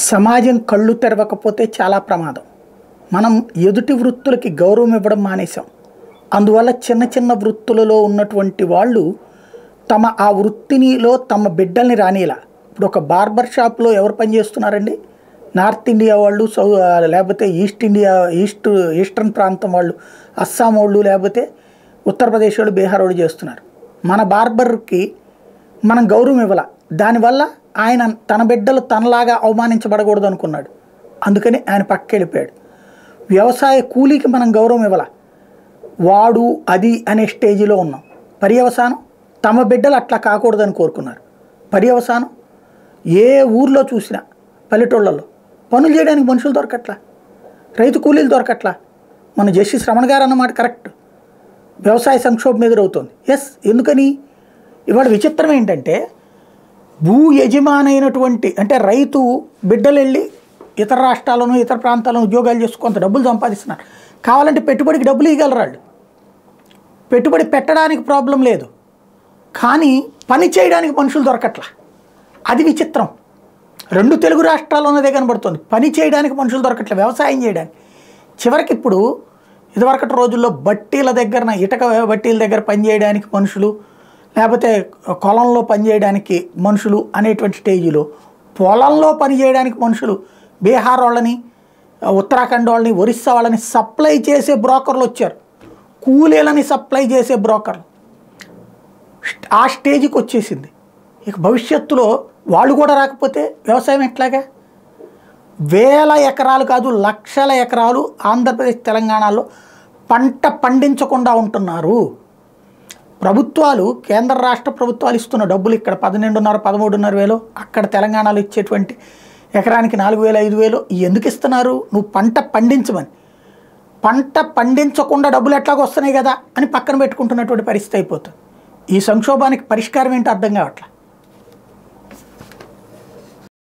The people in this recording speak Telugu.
సమాజం కళ్ళు తెరవకపోతే చాలా ప్రమాదం. మనం ఎదుటి వృత్తులకి గౌరవం ఇవ్వడం మానేసాం. అందువల్ల చిన్న చిన్న వృత్తులలో ఉన్నటువంటి వాళ్ళు ఆ వృత్తినిలో తమ బిడ్డల్ని రానిలా. ఇప్పుడు ఒక బార్బర్ షాప్లో ఎవరు పనిచేస్తున్నారండి? నార్త్ ఇండియా వాళ్ళు, లేకపోతే ఈస్టర్న్ ప్రాంతం వాళ్ళు, అస్సాం వాళ్ళు, లేకపోతే ఉత్తరప్రదేశ్ వాళ్ళు, బీహార్ వాళ్ళు చేస్తున్నారు. మన బార్బర్కి మనం గౌరవం ఇవ్వాల. దానివల్ల ఆయన తన బిడ్డలు తనలాగా అవమానించబడకూడదు అనుకున్నాడు. అందుకని ఆయన పక్కకి వెళ్ళిపోయాడు. వ్యవసాయ కూలీకి మనం గౌరవం ఇవ్వాల. వాడు అది అనే స్టేజిలో ఉన్నాం. పర్యవసానం తమ బిడ్డలు అట్లా కాకూడదని కోరుకున్నారు. పర్యవసానం ఏ ఊర్లో చూసినా పల్లెటూళ్ళల్లో పనులు చేయడానికి మనుషులు దొరకట్లా, రైతు కూలీలు దొరకట్లా. మన జస్టిస్ రమణ గారు అన్నమాట కరెక్ట్. వ్యవసాయ సంక్షోభం ఎదురవుతుంది. ఎస్, ఎందుకని? ఇవాళ విచిత్రం ఏంటంటే, భూ యజమానైనటువంటి అంటే రైతు బిడ్డలు వెళ్ళి ఇతర రాష్ట్రాలను ఇతర ప్రాంతాలను ఉద్యోగాలు చేసి కొంత డబ్బులు సంపాదిస్తున్నారు. కావాలంటే పెట్టుబడికి డబ్బులు ఇవ్వగలరు వాళ్ళు. పెట్టుబడి పెట్టడానికి ప్రాబ్లం లేదు, కానీ పని చేయడానికి మనుషులు దొరకట్లా. అది విచిత్రం. రెండు తెలుగు రాష్ట్రాల్లోనే కనబడుతుంది. పని చేయడానికి మనుషులు దొరకట్లే, వ్యవసాయం చేయడానికి. చివరికి ఇప్పుడు ఇదివరకటి రోజుల్లో బట్టీల దగ్గర, ఇటక బట్టీల దగ్గర పనిచేయడానికి మనుషులు, లేకపోతే పొలంలో పనిచేయడానికి మనుషులు అనేటువంటి స్టేజిలో పొలంలో పనిచేయడానికి మనుషులు బీహార్ వాళ్ళని, ఉత్తరాఖండ్ వాళ్ళని, ఒరిస్సా వాళ్ళని సప్లై చేసే బ్రోకర్లు వచ్చారు. కూలీలని సప్లై చేసే బ్రోకర్లు ఆ స్టేజ్కి వచ్చేసింది. ఇక భవిష్యత్తులో వాళ్ళు కూడా రాకపోతే వ్యవసాయం ఎట్లాగా? వేల ఎకరాలు కాదు, లక్షల ఎకరాలు ఆంధ్రప్రదేశ్ తెలంగాణలో పంట పండించకుండా ఉంటున్నారు. ప్రభుత్వాలు, కేంద్ర రాష్ట్ర ప్రభుత్వాలు ఇస్తున్న డబ్బులు ఇక్కడ 12,500-13,500 వేలు, అక్కడ తెలంగాణలో ఇచ్చేటువంటి ఎకరానికి 4,000 5,000 ఎందుకు ఇస్తున్నారు? నువ్వు పంట పండించమని. పంట పండించకుండా డబ్బులు ఎట్లాగో వస్తున్నాయి కదా అని పక్కన పెట్టుకుంటున్నటువంటి పరిస్థితి అయిపోతుంది. ఈ సంక్షోభానికి పరిష్కారం ఏంటో అర్థం కావట్లేదు.